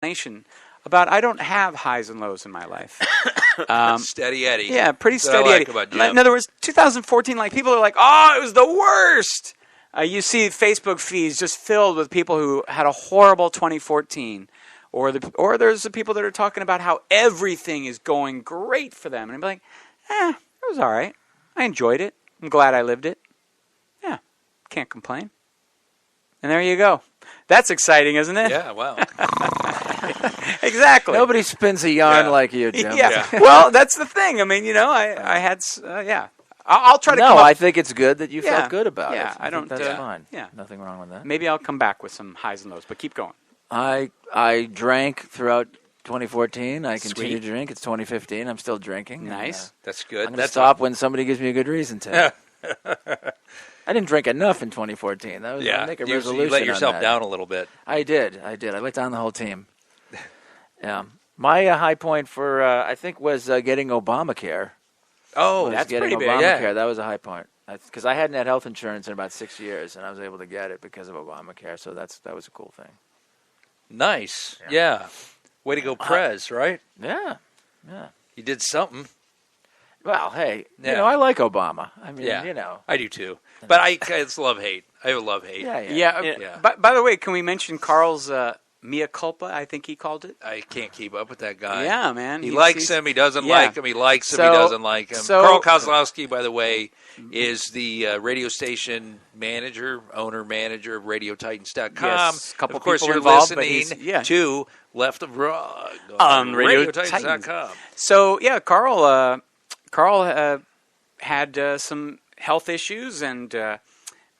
explanation about I don't have highs and lows in my life. Steady Eddie. Yeah, pretty That's what I steady like Eddie. about Jim. In other words, 2014, like people are like, oh, it was the worst. You see Facebook feeds just filled with people who had a horrible 2014. Or there's the people that are talking about how everything is going great for them. And I'm like, it was all right. I enjoyed it. I'm glad I lived it. Yeah, can't complain. And there you go. That's exciting, isn't it? Yeah, wow. Exactly. Nobody spins a yarn like you, Jim. Yeah. Well, that's the thing. I mean, I had, I'll try to come up. I think it's good that you felt good about it. Yeah, I don't. That's fine. Yeah. Nothing wrong with that. Maybe I'll come back with some highs and lows, but keep going. I drank throughout 2014. I continue Sweet. to drink. It's 2015. I'm still drinking. Nice. That's good. I'm going to stop when somebody gives me a good reason to. I didn't drink enough in 2014. That was I make a resolution. You let yourself on that. down a little bit. I did. I let down the whole team. Yeah. My high point for I think was getting Obamacare. Oh, that's getting pretty big. Obamacare. Yeah. That was a high point because I hadn't had health insurance in about 6 years, and I was able to get it because of Obamacare. So that was a cool thing. Nice. Yeah. Way to go, Prez, right? Yeah. You did something. Well, hey, Yeah. I like Obama. I mean, I do too. But it's love-hate. I have a love-hate. Yeah. By the way, can we mention Carl's mea culpa, I think he called it? I can't keep up with that guy. Yeah, man. He likes him. He doesn't like him. He likes him. He doesn't like him. So, Carl Kozlowski, by the way, is the radio station manager of RadioTitans.com. Yes, a couple of course, people you're involved, listening to Left of Rug on RadioTitans.com. So, yeah, Carl had some health issues,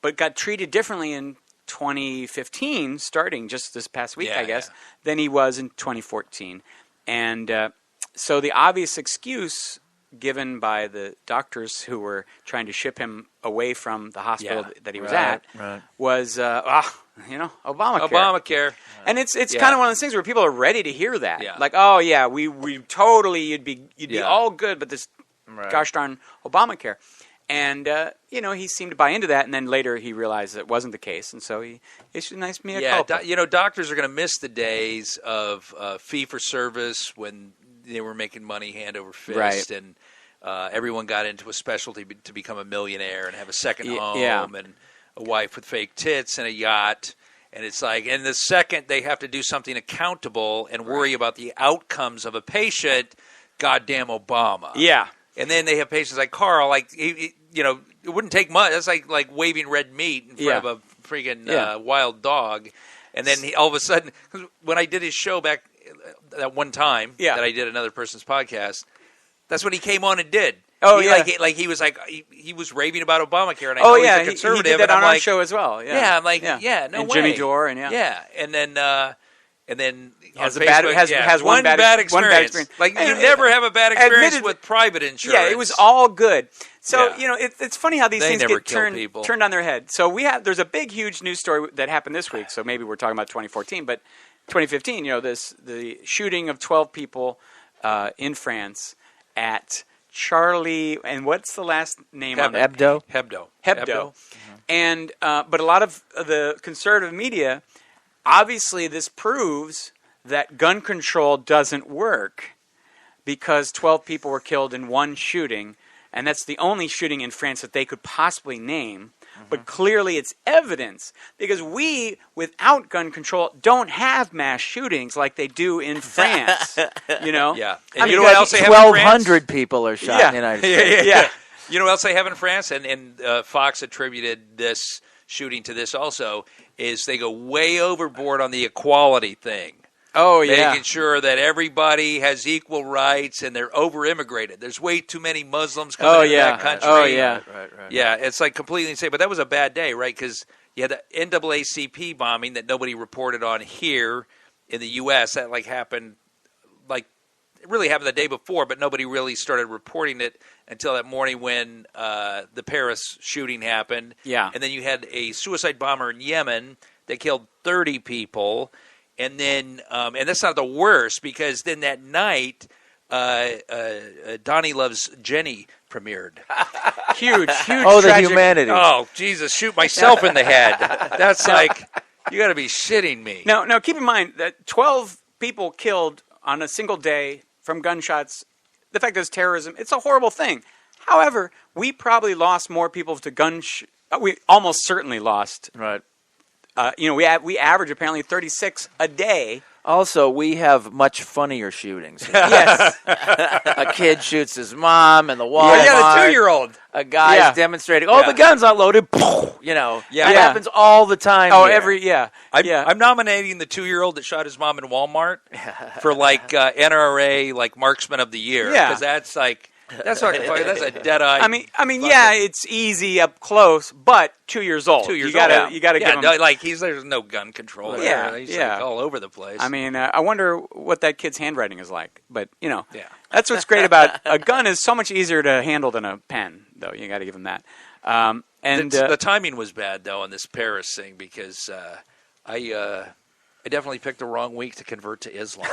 but got treated differently in 2015, starting just this past week, I guess, than he was in 2014. And so the obvious excuse given by the doctors who were trying to ship him away from the hospital that he was at was, Obamacare. Obamacare. And it's kind of one of those things where people are ready to hear that. Yeah. Like, oh, yeah, we totally, you'd be all good, but this gosh darn Obamacare. And, he seemed to buy into that, and then later he realized that wasn't the case, and so he issued a nice mea culpa. Doctors are going to miss the days of fee-for-service when they were making money hand over fist, and everyone got into a specialty to become a millionaire and have a second home and a wife with fake tits and a yacht. And it's like, and the second they have to do something accountable and worry about the outcomes of a patient, goddamn Obama. Yeah. And then they have patients like Carl, it wouldn't take much. That's like waving red meat in front of a freaking wild dog. And then all of a sudden, when I did his show back that one time that I did another person's podcast, that's what he came on and did. Oh, he was raving about Obamacare, and I know he's a conservative. He did that on our show as well. Yeah, I'm like, no and way. Jimmy Dore, and and then has on a Facebook, bad has one bad experience. Like you never have a bad experience with private insurance. Yeah, it was all good. So it's funny how these things get turned on their head. So there's a big, huge news story that happened this week. So maybe we're talking about 2014, but 2015. The shooting of 12 people in France at Charlie, and what's the last name on it? Hebdo. Mm-hmm. And but a lot of the conservative media, obviously, this proves that gun control doesn't work because 12 people were killed in one shooting, and that's the only shooting in France that they could possibly name. Mm-hmm. But clearly, it's evidence because we, without gun control, don't have mass shootings like they do in France. Yeah. And what else they have in France? 1,200 people are shot in the United States. Yeah. You know what else they have in France? And Fox attributed this shooting to this also, is they go way overboard on the equality thing. Oh, yeah. Making sure that everybody has equal rights and they're over-immigrated. There's way too many Muslims coming into that country. Oh, yeah. Right. Yeah, it's like completely insane. But that was a bad day, right? Because you had the NAACP bombing that nobody reported on here in the U.S. That happened, it really happened the day before, but nobody really started reporting it until that morning when the Paris shooting happened. Yeah. And then you had a suicide bomber in Yemen that killed 30 people. And then, and that's not the worst, because then that night, Donnie Loves Jenny premiered. Huge. Oh, tragic. the humanity. Oh, Jesus, shoot myself in the head. That's you got to be shitting me. Now, keep in mind that 12 people killed on a single day from gunshots. The fact that it's terrorism, it's a horrible thing. However, we probably lost more people to we almost certainly lost. Right. We average apparently 36 a day. Also, we have much funnier shootings. Yes. A kid shoots his mom in the Walmart. Yeah, the 2-year-old. A guy's demonstrating. Oh, the gun's not loaded. It happens all the time. Oh, here. I'm nominating the 2-year-old that shot his mom in Walmart for NRA marksman of the year. Because that's that's a dead eye. I mean, it's easy up close, but 2 years old. 2 years you gotta, old. You got to give him. There's no gun control. Yeah, He's all over the place. I mean, I wonder what that kid's handwriting is like. But that's what's great about a gun is so much easier to handle than a pen, though. You got to give him that. And the timing was bad though on this Paris thing because I definitely picked the wrong week to convert to Islam.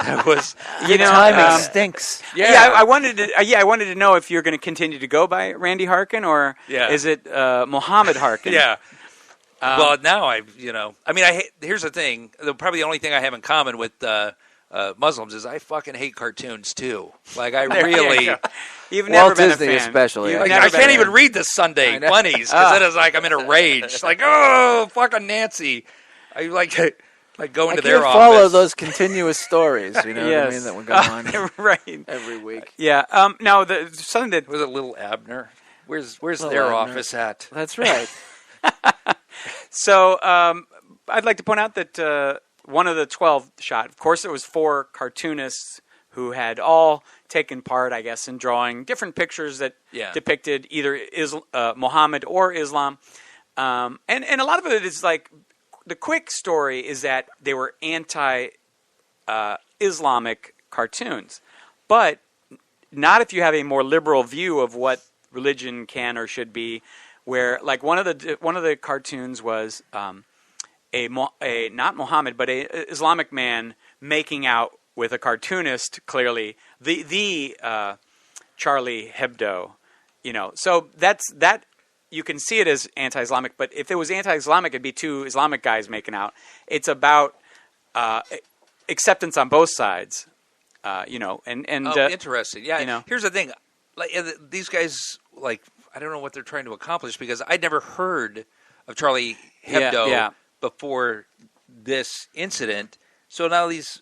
That was, timing stinks. I wanted to know if you're going to continue to go by Randy Harkin or is it Mohammed Harkin? Well, now here's the thing. Probably the only thing I have in common with Muslims is I fucking hate cartoons too. Like I really. You've never been Disney a fan. especially. I can't even read the Sunday bunnies because then it's like I'm in a rage. Like, oh, fucking Nancy. I like going to their office. Follow those continuous stories, what I mean, that would go on right every week. Yeah. Now, something that was it, little Abner. Where's their Abner. Office at? That's right. So, I'd like to point out that one of the 12 shot. Of course, it was 4 cartoonists who had all taken part, I guess, in drawing different pictures that depicted either Muhammad or Islam, and a lot of it is like. The quick story is that they were anti-Islamic cartoons, but not if you have a more liberal view of what religion can or should be. Where like one of the cartoons was not Muhammad, but a Islamic man making out with a cartoonist. Clearly, the Charlie Hebdo, So that. You can see it as anti-Islamic, but if it was anti-Islamic, it'd be 2 Islamic guys making out. It's about acceptance on both sides, interesting. Yeah, here's the thing: these guys, I don't know what they're trying to accomplish because I'd never heard of Charlie Hebdo before this incident. So now these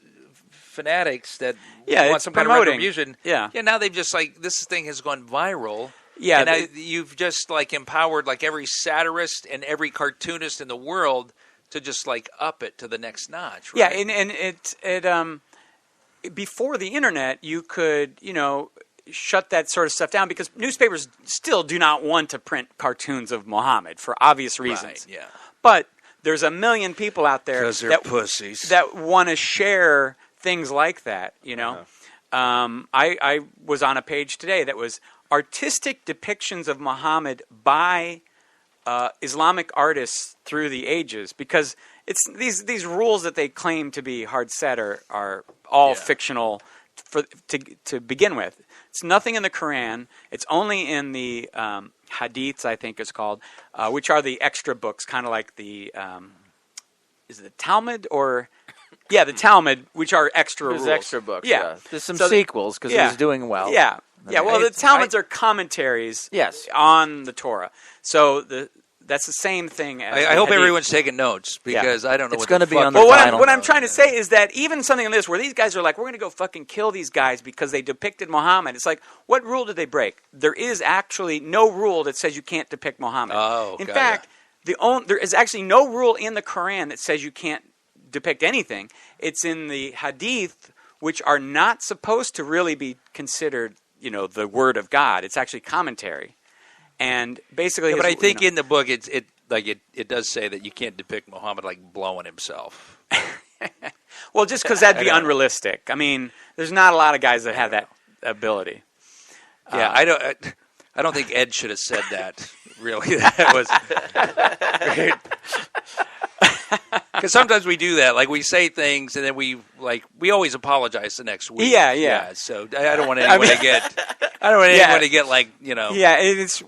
fanatics that want some kind of retribution, now they've just this thing has gone viral. Yeah, and you've just empowered every satirist and every cartoonist in the world to just up it to the next notch. Right? Yeah, and it before the internet, you could shut that sort of stuff down because newspapers still do not want to print cartoons of Muhammad for obvious reasons. Right, yeah, but there's a million people out there because they're pussies that want to share things like that. I was on a page today that was artistic depictions of Muhammad by Islamic artists through the ages, because it's these rules that they claim to be hard set are all fictional to begin with. It's nothing in the Quran. It's only in the Hadiths, I think it's called, which are the extra books, kind of like the is it the Talmud or the Talmud, which are extra rules. There's extra books. Yeah. There's some sequels because he's doing well. Yeah. Yeah, well, the Talmuds are commentaries on the Torah. So that's the same thing as I hope everyone's taking notes because I don't know it's going to be on the final. What I'm trying to say is that even something like this, where these guys are like, we're going to go fucking kill these guys because they depicted Muhammad. It's like, what rule did they break? There is actually no rule that says you can't depict Muhammad. In fact, there is actually no rule in the Quran that says you can't depict anything. It's in the Hadith, which are not supposed to really be considered the word of God. It's actually commentary, and basically. But I think in the book, it does say that you can't depict Muhammad blowing himself. Well, just because that'd be unrealistic. I mean, there's not a lot of guys that have that ability. Yeah, I don't think Ed should have said that. Really, that was. Because sometimes we do that. We say things and then we always apologize the next week. Yeah. So I don't want anyone to get. I don't want anyone to get Yeah, it's.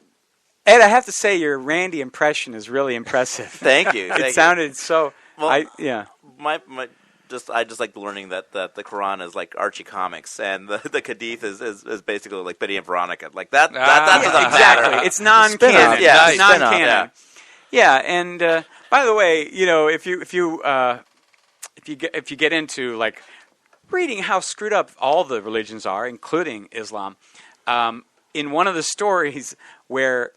Ed, I have to say your Randy impression is really impressive. Thank you. It sounded so. Well, My I just like learning that the Quran is like Archie comics, and the Hadith is basically like Betty and Veronica. Like that doesn't exactly. matter. It's non-canon. Yeah, It's non-canon. Yeah, and by the way, if you get into like reading how screwed up all the religions are, including Islam, in one of the stories where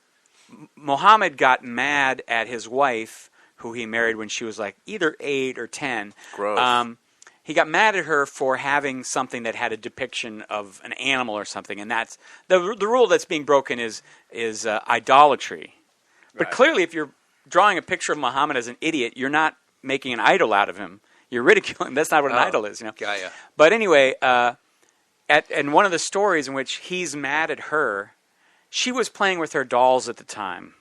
Muhammad got mad at his wife, who he married when she was like either 8 or 10. Gross. He got mad at her for having something that had a depiction of an animal or something, and that's the rule that's being broken is idolatry. But clearly, if you're drawing a picture of Muhammad as an idiot, you're not making an idol out of him. You're ridiculing. That's not what an idol is, Yeah. But anyway, in one of the stories in which he's mad at her, she was playing with her dolls at the time.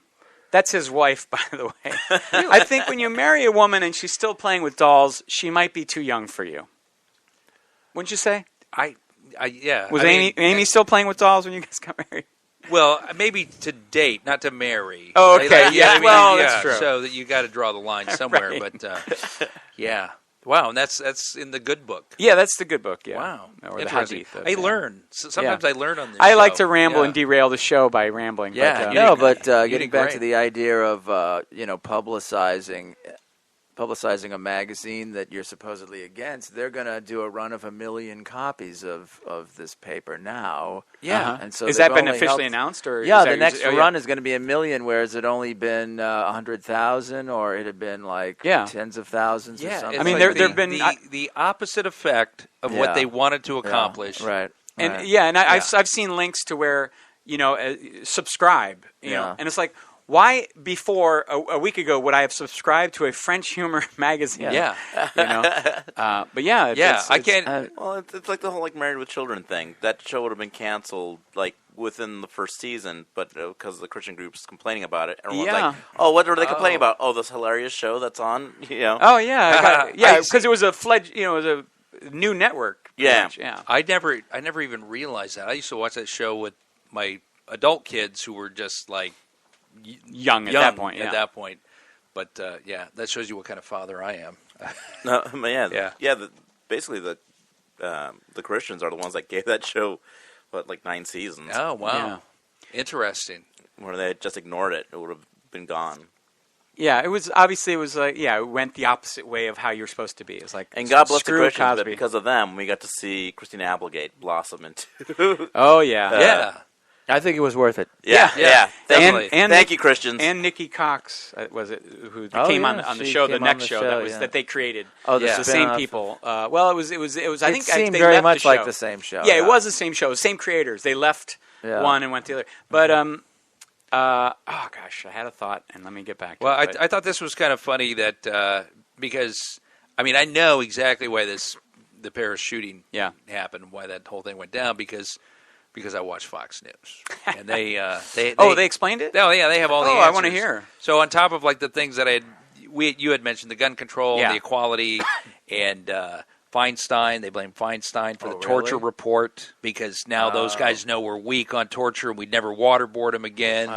That's his wife, by the way. I think when you marry a woman and she's still playing with dolls, she might be too young for you. Wouldn't you say? Yeah. Was Amy still playing with dolls when you guys got married? Well, maybe to date, not to marry. Oh, okay. That's true. So that you got to draw the line somewhere. Right. But yeah. Wow, and that's in the good book. Yeah, that's the good book. Yeah. Wow, Or the interesting. Hadith. I learn. Sometimes I learn on this. I like show. to ramble and derail the show by rambling. Yeah, but, getting back to the idea of publicizing a magazine that you're supposedly against, they're going to do a run of 1 million copies of this paper now. Yeah, and so has that been officially announced? Or yeah, is the that next run is going to be 1 million, whereas it only been 100,000, or it had been like tens of thousands. Or something. I mean, like there've been the opposite effect of what they wanted to accomplish. Right. And I've seen links to where subscribe, and it's like, why before a week ago would I have subscribed to a French humor magazine? Yeah. But I can't. Well, it's like the whole like Married with Children thing. That show would have been canceled like within the first season, but because the Christian group's complaining about it, everyone's like, "Oh, what are they complaining about? Oh, this hilarious show that's on." Oh yeah, because it was it was a new network. Yeah. I never even realized that. I used to watch that show with my adult kids who were just like young at that point. But that shows you what kind of father I am. No, basically the Christians are the ones that gave that show like 9 seasons. Oh wow, Yeah. Interesting. Where they had just ignored it, it would have been gone. Yeah, it was obviously it went the opposite way of how you're supposed to be. It's like, And God bless the screw Christians Cosby. that because of them, we got to see Christina Applegate blossom into. Oh yeah, Yeah. I think it was worth it. Yeah. Definitely. Thank you, Christians. And Nikki Cox was it who Oh, came yeah, on the she show, the came on next the show, show, that they created. Oh, the It's the same spin-off. people. Well, it was. I think it seemed they very left much the like show. the same show. Yeah, it was the same show, same creators. They left one and went to the other. But oh gosh, I had a thought, and let me get back to Well, it. I thought this was kind of funny that because I mean I know exactly why the Paris shooting happened, why that whole thing went down because I watch Fox News and they they explained it. Oh yeah, they have all the answers. I want to hear. So on top of like the things that you had mentioned, the gun control, Yeah. the equality, and Feinstein. They blame Feinstein for the torture really? report because now those guys know we're weak on torture and we'd never waterboard them again.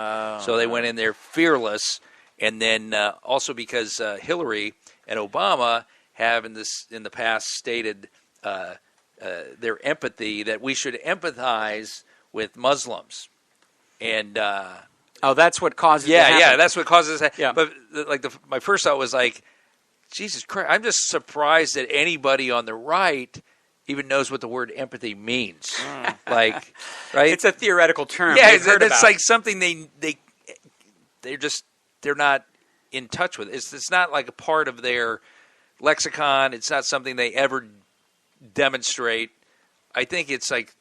So they went in there fearless. And then also because Hillary and Obama have in the past stated their empathy that we should empathize with Muslims. And that's what causes. it to happen. that's what causes that. Yeah. But my first thought was like, Jesus Christ, I'm just surprised that anybody on the right even knows what the word empathy means. Like, right? It's a theoretical term. Yeah, They've heard it's about like it. something they're not in touch with. It's not like a part of their lexicon. It's not something they ever demonstrate. I think it's like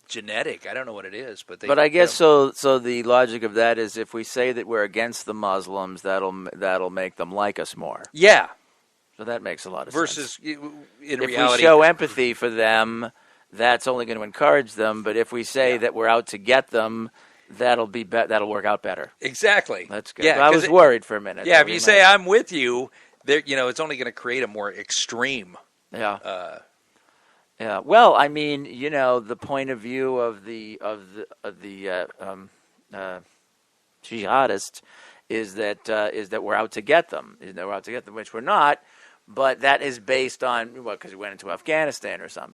genetic. I don't know what it is, but I guess so. So the logic of that is, if we say that we're against the Muslims, that'll make them like us more. Yeah. So that makes a lot of Versus sense. in If reality, we show empathy for them, that's only going to encourage them. But if we say that we're out to get them, that'll work out better. exactly. That's good. Yeah, I was worried for a minute. Yeah, that if we you might- say I'm with you, there, it's only going to create a more extreme. Yeah. Yeah. Well, I mean, the point of view of the jihadists is that we're out to get them. We're out to get them, which we're not. but that is based on what? Because he went into Afghanistan or something.